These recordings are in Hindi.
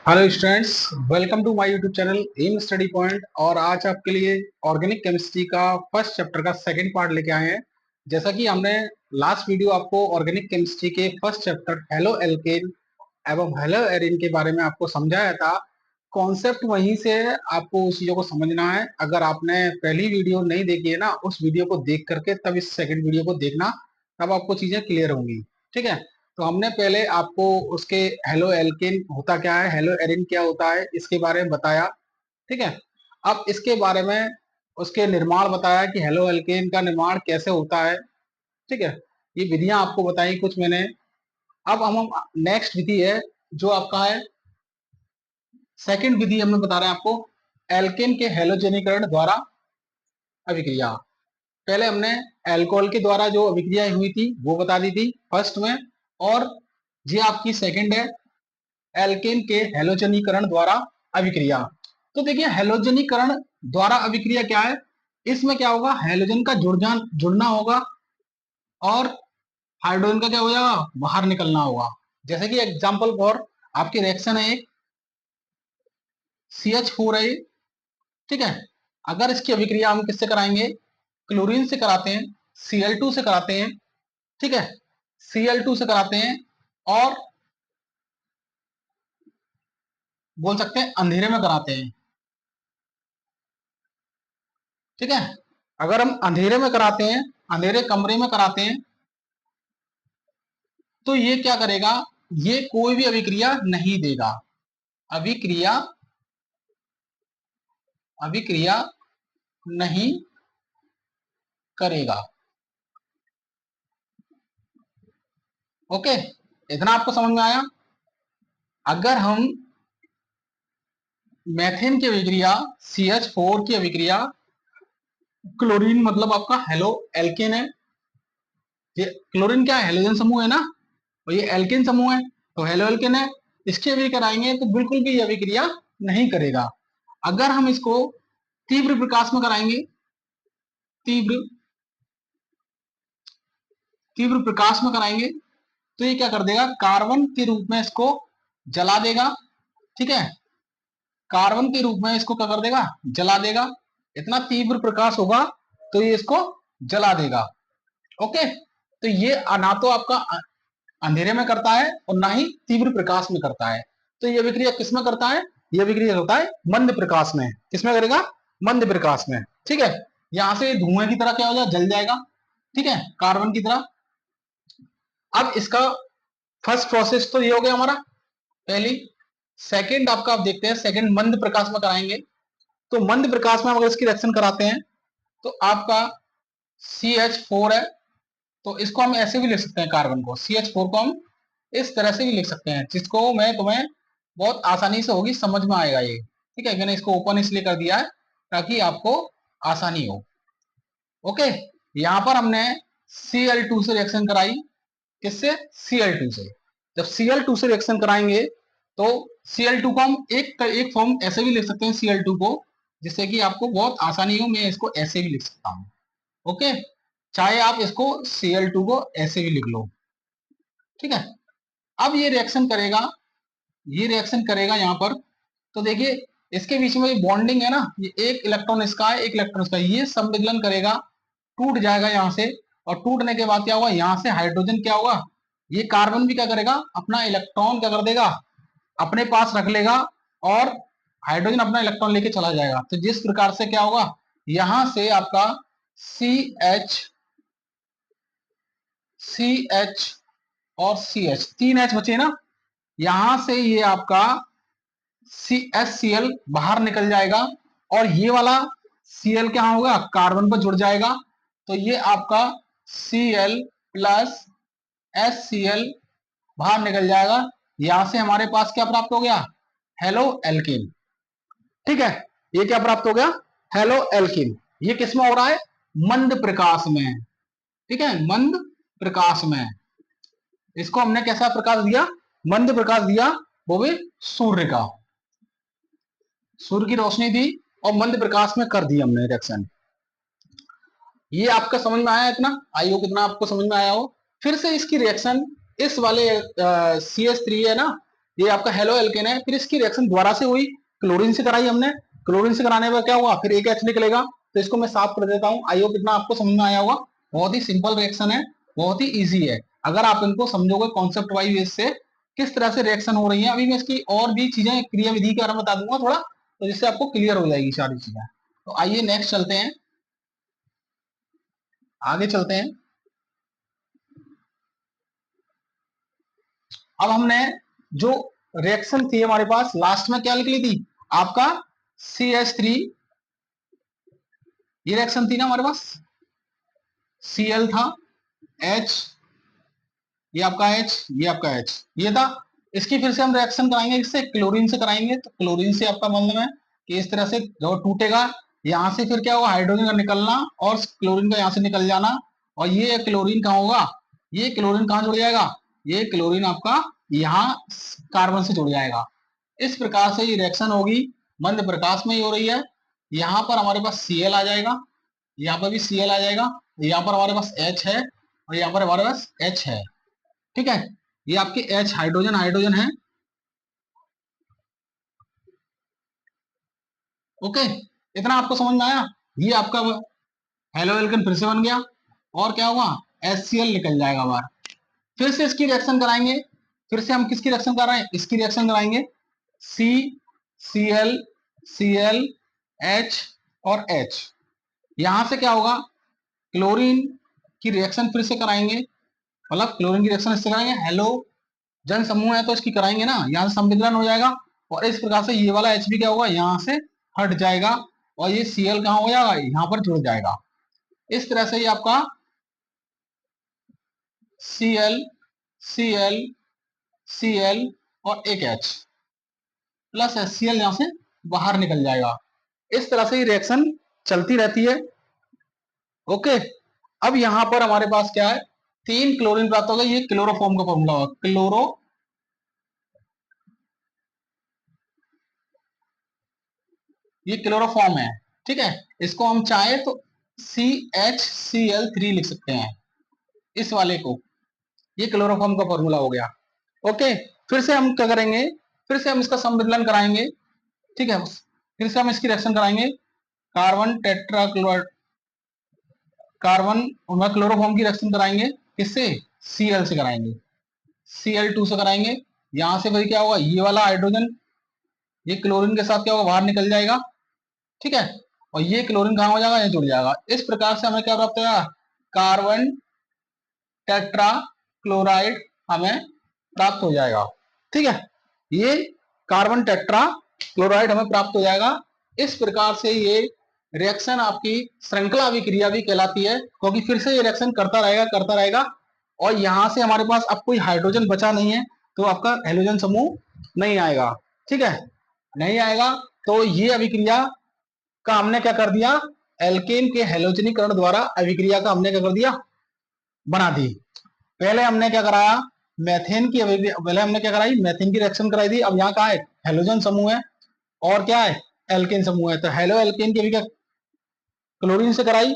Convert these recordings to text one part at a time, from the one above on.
Hello students, welcome to my YouTube channel M Study Point. और आज आपके लिए ऑर्गेनिक केमिस्ट्री का फर्स्ट चैप्टर का सेकंड पार्ट लेके आए हैं। जैसा कि हमने लास्ट वीडियो आपको ऑर्गेनिक केमिस्ट्री के फर्स्ट चैप्टर हेलो एल्केन एवं हेलो एरिन के बारे में आपको समझाया था। कॉन्सेप्ट वहीं से है, आपको उस चीजों को समझना है। अगर आपने पहली वीडियो नहीं देखी है ना, उस वीडियो को देख करके तब इस सेकंड वीडियो को देखना, तब आपको चीजें क्लियर होंगी। ठीक है, तो हमने पहले आपको उसके हेलो एल्केन होता क्या है, हेलो एरिन क्या होता है, इसके बारे में बताया। ठीक है, अब इसके बारे में उसके निर्माण बताया कि हेलो एल्केन का निर्माण कैसे होता है। ठीक है, ये विधियां आपको बताई कुछ मैंने। अब हम नेक्स्ट विधि है जो आपका है सेकंड विधि, हमने बता रहे हैं आपको एल्केन के हेलोजेनीकरण द्वारा अभिक्रिया। पहले हमने अल्कोहल के द्वारा जो अभिक्रिया हुई थी वो बता दी थी फर्स्ट में, और ये आपकी सेकंड है एल्केन के हेलोजनीकरण द्वारा अभिक्रिया। तो देखिए हेलोजनीकरण द्वारा अभिक्रिया क्या है, इसमें क्या होगा, हेलोजन का जुड़ना होगा और हाइड्रोजन का क्या हो जाएगा, बाहर निकलना होगा। जैसे कि एग्जांपल फॉर आपकी रिएक्शन है एक CH4 है, ठीक है। अगर इसकी अभिक्रिया हम किससे कराएंगे, क्लोरीन से कराते हैं, Cl2 से कराते हैं। ठीक है, Cl2 से कराते हैं और बोल सकते हैं अंधेरे में कराते हैं। ठीक है, अगर हम अंधेरे में कराते हैं, अंधेरे कमरे में कराते हैं, तो ये क्या करेगा, ये कोई भी अभिक्रिया नहीं देगा। अभिक्रिया अभिक्रिया नहीं करेगा। ओके, इतना आपको समझ में आया। अगर हम मेथेन की अभिक्रिया, CH4 की अभिक्रिया, क्लोरीन मतलब आपका हेलो एल्केन है, ये क्लोरीन क्या है, हेलोजन समूह है ना, और ये एल्केन समूह है, तो हेलो एल्केन है। इसकी अभी कराएंगे तो बिल्कुल भी ये अभिक्रिया नहीं करेगा। अगर हम इसको तीव्र प्रकाश में कराएंगे, तीव्र तीव्र प्रकाश में कराएंगे, तो ये क्या कर देगा, कार्बन के रूप में इसको जला देगा। ठीक है, कार्बन के रूप में इसको क्या कर देगा, जला देगा। इतना तीव्र प्रकाश होगा तो ये इसको जला देगा। ओके, तो ये ना तो आपका अंधेरे में करता है और ना ही तीव्र प्रकाश में करता है। तो ये अभिक्रिया किसमें करता है, ये अभिक्रिया होता है मंद प्रकाश में। किसमें करेगा, मंद प्रकाश में। ठीक है, यहां से धुएं की तरह क्या हो जाएगा, जल जाएगा। ठीक है, कार्बन की तरह। अब इसका फर्स्ट प्रोसेस तो ये हो गया हमारा पहली। सेकंड आपका आप देखते हैं, सेकंड मंद प्रकाश में कराएंगे। तो मंद प्रकाश में अगर इसकी रिएक्शन कराते हैं तो आपका CH4 है, तो इसको हम ऐसे भी लिख सकते हैं, कार्बन को CH4 को हम इस तरह से भी लिख सकते हैं, जिसको मैं तुम्हें बहुत आसानी से होगी समझ में आएगा ये। ठीक है, मैंने इसको ओपन इसलिए कर दिया है ताकि आपको आसानी हो। ओके, यहां पर हमने Cl2 से रिएक्शन कराई, किससे, Cl2 से। जब Cl2 से रिएक्शन कराएंगे तो Cl2 को हम एक फॉर्म ऐसे भी लिख सकते हैं Cl2 को, जिससे कि आपको बहुत आसानी हो। मैं इसको ऐसे भी लिख सकता हूं। ओके, चाहे आप इसको Cl2 को ऐसे भी लिख लो। ठीक है, अब ये रिएक्शन करेगा, ये रिएक्शन करेगा यहां पर। तो देखिए इसके बीच में बॉन्डिंग है ना, ये एक इलेक्ट्रॉन इसका है, एक इलेक्ट्रॉन इसका, ये सम्मिलन करेगा, टूट जाएगा यहां से। और टूटने के बाद क्या होगा, यहां से हाइड्रोजन क्या होगा, ये कार्बन भी क्या करेगा, अपना इलेक्ट्रॉन क्या कर देगा, अपने पास रख लेगा, और हाइड्रोजन अपना इलेक्ट्रॉन लेके चला जाएगा। तो जिस प्रकार से क्या होगा, यहां से आपका CH और CH, तीन H बचे ना, यहां से ये आपका CHCl बाहर निकल जाएगा, और ये वाला Cl क्या होगा, कार्बन पर जुड़ जाएगा। तो ये आपका Cl प्लस HCl बाहर निकल जाएगा। यहां से हमारे पास क्या प्राप्त हो गया, हेलो एल्किन। ठीक है, ये क्या प्राप्त हो गया, हेलो एल्किन। ये किसमें हो रहा है, मंद प्रकाश में। ठीक है, मंद प्रकाश में इसको हमने कैसा प्रकाश दिया, मंद प्रकाश दिया, वो भी सूर्य का, सूर्य की रोशनी दी और मंद प्रकाश में कर दी हमने रिएक्शन। ये आपका समझ में आया इतना, आई हो कितना आपको समझ में आया हो। फिर से इसकी रिएक्शन इस वाले CH3 है ना, ये आपका हेलो एल्केन है। फिर इसकी रिएक्शन दोबारा से हुई, क्लोरीन से कराई हमने, क्लोरीन से कराने पर क्या हुआ, फिर एक H निकलेगा। तो इसको मैं साफ कर देता हूँ। आई होप इतना आपको समझ में आया होगा। बहुत ही सिंपल रिएक्शन है, बहुत ही इजी है। अगर आप इनको समझोगे कॉन्सेप्ट वाइज बेस से किस तरह से रिएक्शन हो रही है। अभी मैं इसकी और भी चीजें क्रिया विधि के बारे में बता दूंगा थोड़ा, तो जिससे आपको क्लियर हो जाएगी सारी चीजें। तो आइए नेक्स्ट चलते हैं, आगे चलते हैं। अब हमने जो रिएक्शन थी हमारे पास लास्ट में क्या निकली थी, आपका CH3, ये रिएक्शन थी ना हमारे पास, Cl था, H, ये आपका H, ये आपका H, ये था। इसकी फिर से हम रिएक्शन कराएंगे, इससे क्लोरीन से कराएंगे। तो क्लोरीन से आपका मतलब है कि इस तरह से जो टूटेगा, यहां से फिर क्या होगा, हाइड्रोजन का निकलना और क्लोरीन का यहां से निकल जाना। और ये क्लोरीन कहाँ होगा, ये क्लोरीन कहाँ जुड़ जाएगा, ये क्लोरीन आपका यहाँ कार्बन से जुड़ जाएगा। इस प्रकार से ये रिएक्शन होगी, मंद प्रकाश में ही हो रही है। यहाँ पर हमारे पास Cl आ जाएगा, यहाँ पर भी Cl आ जाएगा, यहाँ पर हमारे पास H है और यहाँ पर हमारे पास H है। ठीक है, ये आपके H हाइड्रोजन हाइड्रोजन है। ओके, इतना आपको समझ में आया। ये आपका हेलो एल्केन फिर से बन गया और क्या होगा, HCl निकल जाएगा बाहर। फिर से इसकी रिएक्शन कराएंगे, फिर से हम किसकी रिएक्शन कर रहे हैं, इसकी रिएक्शन कराएंगे, C, Cl, Cl, H और H। यहां से क्या होगा, क्लोरीन की रिएक्शन फिर से कराएंगे, मतलब क्लोरीन की रिएक्शन इससे कराएंगे, हेलो जन समूह है तो इसकी कराएंगे ना, यहाँ से सम्मिश्रण हो जाएगा। और इस प्रकार से ये वाला H भी क्या होगा, यहाँ से हट जाएगा और ये Cl कहाँ हो जाएगा, यहाँ पर जुड़ जाएगा। इस तरह से ये आपका Cl, Cl, Cl और एक H प्लस HCl यहाँ से बाहर निकल जाएगा। इस तरह से ये रिएक्शन चलती रहती है। ओके, अब यहां पर हमारे पास क्या है, 3 क्लोरीन प्राप्त हो गए। ये क्लोरोफॉर्म का फॉर्मूला होगा, क्लोरो, ये क्लोरोफॉर्म है। ठीक है, इसको हम चाहे तो CHCl3 लिख सकते हैं, इस वाले को। ये क्लोरोफॉर्म का फॉर्मूला हो गया। ओके, फिर से हम क्या करेंगे, फिर से हम इसका सम्मिलन कराएंगे। ठीक है, फिर से हम इसकी रिएक्शन कराएंगे, कार्बन टेट्राक्लोराइड, कार्बन और क्लोरोफॉर्म की रिएक्शन कराएंगे, किससे, Cl से कराएंगे, Cl2 से कराएंगे। यहां से फिर क्या होगा, ये वाला हाइड्रोजन ये क्लोरीन के साथ क्या होगा, बाहर निकल जाएगा। ठीक है, और ये क्लोरीन कहां हो जाएगा, ये जुड़ जाएगा। इस प्रकार से हमें क्या प्राप्त होगा, कार्बन टेट्रा क्लोराइड हमें प्राप्त हो जाएगा। ठीक है, ये कार्बन टेट्रा क्लोराइड हमें प्राप्त हो जाएगा। इस प्रकार से ये रिएक्शन आपकी श्रृंखला अभिक्रिया भी कहलाती है, क्योंकि फिर से ये रिएक्शन करता रहेगा और यहां से हमारे पास अब कोई हाइड्रोजन बचा नहीं है, तो आपका हेलोजन समूह नहीं आएगा। ठीक है, नहीं आएगा। तो ये अभिक्रिया का हमने क्या कर दिया, एल्केन के हेलोजनीकरण द्वारा अभिक्रिया का हमने क्या कर दिया, बना दी। पहले हमने क्या कराया, मेथेन की पहले हमने क्या कराई, मेथेन की रिएक्शन कराई थी। अब यहाँ का है हेलोजन समूह है और क्या है, एल्केन समूह है। तो हेलो एल्केन की अभिक्रिया क्लोरीन से कराई,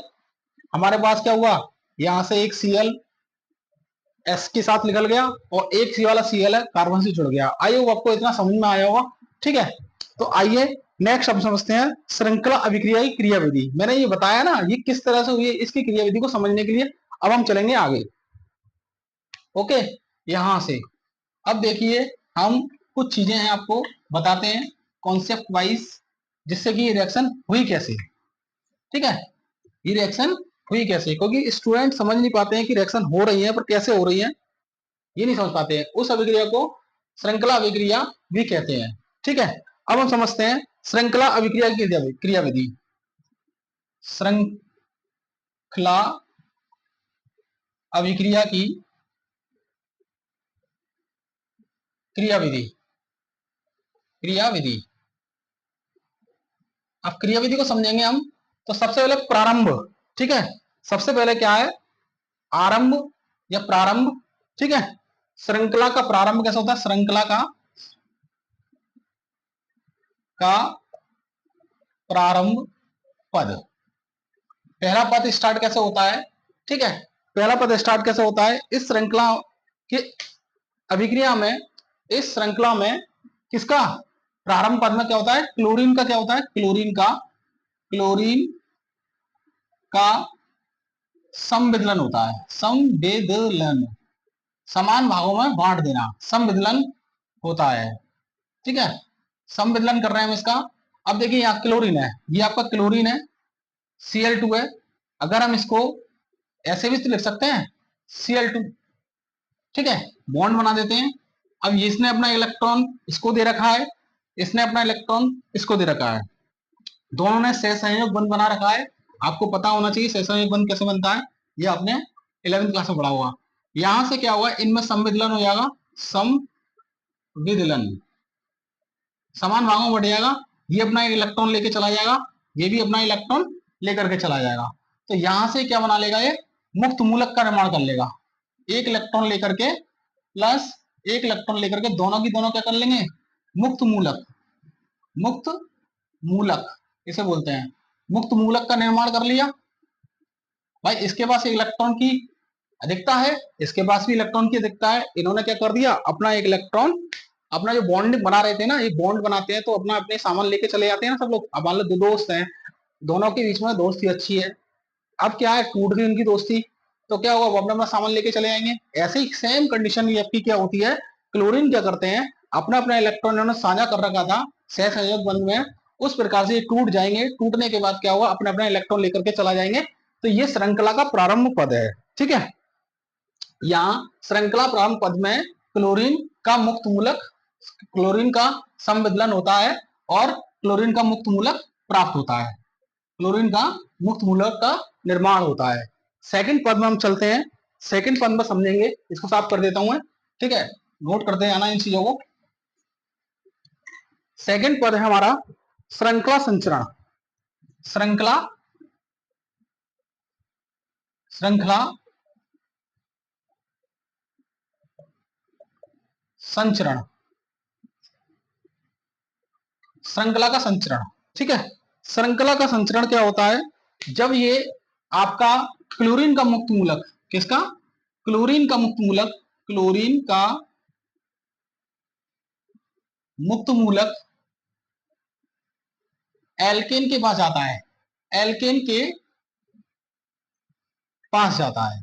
हमारे पास क्या हुआ, यहां से एक Cl S के साथ निकल गया और एक सी वाला Cl है, कार्बन से जुड़ गया। आई होप आपको इतना समझ में आया होगा। ठीक है, तो आइए नेक्स्ट हम समझते हैं श्रृंखला अभिक्रिया की क्रिया विधि। मैंने ये बताया ना, ये किस तरह से हुई है, इसकी क्रिया विधि को समझने के लिए अब हम चलेंगे आगे। ओके, यहां से अब देखिए, हम कुछ चीजें हैं आपको बताते हैं कॉन्सेप्ट वाइज, जिससे कि ये रिएक्शन हुई कैसे। ठीक है, ये रिएक्शन हुई कैसे, क्योंकि स्टूडेंट समझ नहीं पाते हैं कि रिएक्शन हो रही है पर कैसे हो रही है, ये नहीं समझ पाते हैं। उस अभिक्रिया को श्रृंखला अभिक्रिया भी कहते हैं। ठीक है, अब हम समझते हैं श्रृंखला अभिक्रिया की क्रिया विधि। श्रृंखला अभिक्रिया की क्रिया विधि, क्रिया विधि। अब क्रिया विधि को समझेंगे हम, तो सबसे पहले प्रारंभ। ठीक है, सबसे पहले क्या है, आरंभ या प्रारंभ। ठीक है, श्रृंखला का प्रारंभ कैसा होता है, श्रृंखला का प्रारंभ पद, पहला पद स्टार्ट कैसे होता है। ठीक है, पहला पद स्टार्ट कैसे होता है, इस श्रृंखला के अभिक्रिया में इस श्रृंखला में किसका प्रारंभ पद में क्या होता है, क्लोरीन का क्या होता है, क्लोरीन का संविदलन होता है, संविदलन, समान भागों में बांट देना, संविदलन होता है। ठीक है, संविदलन कर रहे हैं हम इसका। अब देखिए यहाँ क्लोरीन है, ये आपका क्लोरीन है, Cl2 है। अगर हम इसको ऐसे भी तो लिख सकते हैं Cl2, ठीक है, बॉन्ड बना देते हैं। अब इसने अपना इलेक्ट्रॉन इसको दे रखा है, इसने अपना इलेक्ट्रॉन इसको दे रखा है, दोनों ने सहसंयोग बंध बना रखा है। आपको पता होना चाहिए सहसंयोग बंध कैसे बनता है, ये आपने 11वीं क्लास में पढ़ा होगा। यहां से क्या होगा, इनमें संविदलन हो जाएगा, संविदलन, समान भागों में बढ़ जाएगा। ये अपना इलेक्ट्रॉन लेके चला जाएगा, ये भी अपना इलेक्ट्रॉन लेकर के चला जाएगा। तो यहां से क्या बना लेगा, ये मुक्त मूलक का निर्माण कर लेगा। एक इलेक्ट्रॉन लेकर के प्लस एक इलेक्ट्रॉन लेकर के दोनों की दोनों क्या कर लेंगे, मुक्त मूलक, मुक्त मूलक इसे बोलते हैं। मुक्त मूलक का निर्माण कर लिया भाई, इसके पास इलेक्ट्रॉन की अधिकता है, इसके पास भी इलेक्ट्रॉन की अधिकता है। इन्होंने क्या कर दिया, अपना एक इलेक्ट्रॉन, अपना जो बॉन्ड बना रहे थे ना, एक बॉन्ड बनाते हैं तो अपना अपने सामान लेके चले जाते हैं ना सब लोग। अब मान लो दो दोस्त हैं, दोनों के बीच में दोस्ती अच्छी है, अब क्या है, टूट गई उनकी दोस्ती, तो क्या होगा, वो अपना अपना सामान लेके चले जाएंगे। ऐसे ही सेम कंडीशन ये आपकी क्या होती है, क्लोरीन क्या करते हैं, अपना अपना इलेक्ट्रॉन इन्होंने साझा कर रखा था सहसंयोग बंध में, उस प्रकार से ये टूट जाएंगे। टूटने के बाद क्या होगा, अपने अपना इलेक्ट्रॉन लेकर के चला जाएंगे। तो ये श्रृंखला का प्रारंभ पद है। ठीक है, यहाँ श्रृंखला प्रारंभ पद में क्लोरीन का मुक्त मूलक, क्लोरीन का संविदलन होता है और क्लोरीन का मुक्त मूलक प्राप्त होता है, क्लोरीन का मुक्त मूलक का निर्माण होता है। सेकंड पद में हम चलते हैं, सेकंड पद में समझेंगे, इसको साफ कर देता हूं मैं। ठीक है, नोट करते हैं आना इन चीजों को। सेकंड पद है हमारा श्रृंखला संचरण, श्रृंखला श्रृंखला संचरण, श्रृंखला का संचरण। ठीक है, श्रृंखला का संचरण क्या होता है, जब ये आपका क्लोरीन का मुक्त मूलक, किसका, क्लोरीन का मुक्त मूलक, क्लोरीन का मुक्त मूलक एल्केन के पास जाता है, एल्केन के पास जाता है।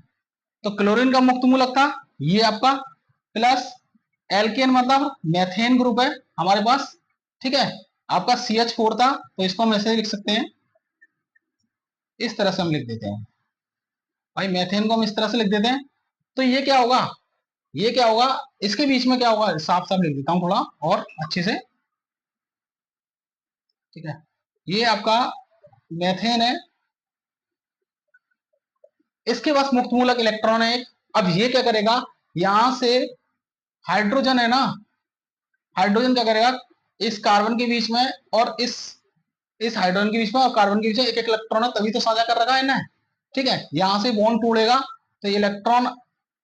तो क्लोरीन का मुक्त मूलक था ये आपका, प्लस एल्केन मतलब मेथेन ग्रुप है हमारे पास। ठीक है, आपका CH4 था, तो इसको हम ऐसे लिख सकते हैं, इस तरह से हम लिख देते हैं भाई, मेथेन को हम इस तरह से लिख देते हैं। तो ये क्या होगा, ये क्या होगा, इसके बीच में क्या होगा, साफ साफ लिख देता हूं थोड़ा और अच्छे से। ठीक है, ये आपका मेथेन है, इसके पास मुक्त मूलक इलेक्ट्रॉन है। अब ये क्या करेगा, यहां से हाइड्रोजन है ना, हाइड्रोजन क्या करेगा, इस कार्बन के बीच में और इस हाइड्रोजन के बीच में और कार्बन के बीच में एक एक इलेक्ट्रॉन है, तभी तो साझा कर रखा है ना। ठीक है, यहां से बॉन्ड टूटेगा तो इलेक्ट्रॉन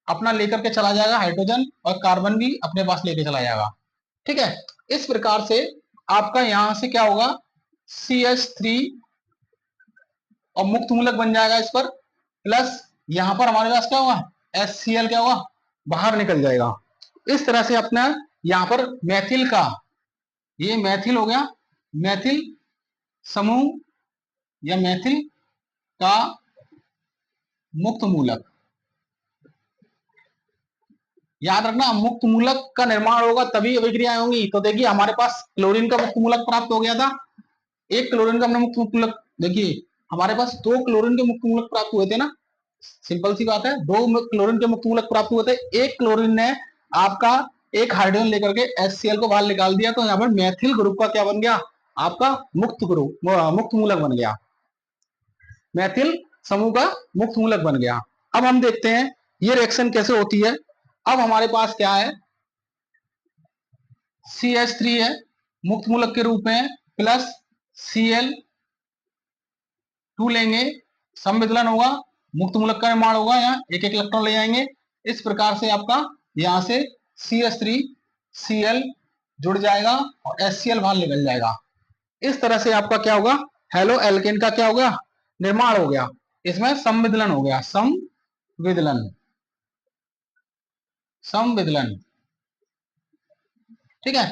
अपना लेकर के चला जाएगा हाइड्रोजन, और कार्बन भी अपने पास लेके चला जाएगा। ठीक है, इस प्रकार से आपका यहां से क्या होगा, CH3 और मुक्त मूलक बन जाएगा इस पर, प्लस यहां पर हमारे पास क्या होगा, HCl क्या होगा, बाहर निकल जाएगा। इस तरह से अपना यहां पर मैथिल का, ये मैथिल हो गया, मैथिल समूह या मैथिल का मुक्त मूलक, याद रखना मुक्त मूलक का निर्माण होगा तभी अभिक्रियाएं होंगी। तो देखिए हमारे पास क्लोरीन का मुक्त मूलक प्राप्त हो गया था, एक क्लोरीन का हमने मुक्त मूलक, देखिए हमारे पास दो क्लोरीन के मुक्त मूलक प्राप्त हुए थे ना, सिंपल सी बात है, दो क्लोरीन के मुक्त मूलक प्राप्त हुए थे, एक क्लोरीन ने आपका एक हाइड्रोजन लेकर के HCl को बाहर निकाल दिया, तो यहाँ पर मैथिल ग्रुप का क्या बन गया, आपका मुक्त ग्रुप, मुक्त मूलक बन गया, मैथिल समूह का मुक्त मूलक बन गया। अब हम देखते हैं ये रिएक्शन कैसे होती है। अब हमारे पास क्या है, CH3 है मुक्त मूलक के रूप में, प्लस Cl2 लेंगे, संविदलन होगा, मुक्त मूलक का निर्माण होगा, यहाँ एक एक इलेक्ट्रॉन ले जाएंगे। इस प्रकार से आपका यहां से CH3 Cl जुड़ जाएगा और HCl बाहर निकल जाएगा। इस तरह से आपका क्या होगा, हेलो एल्केन का क्या हो गया, निर्माण हो गया, इसमें संविदलन हो गया, संविदलन, संविदलन। ठीक है।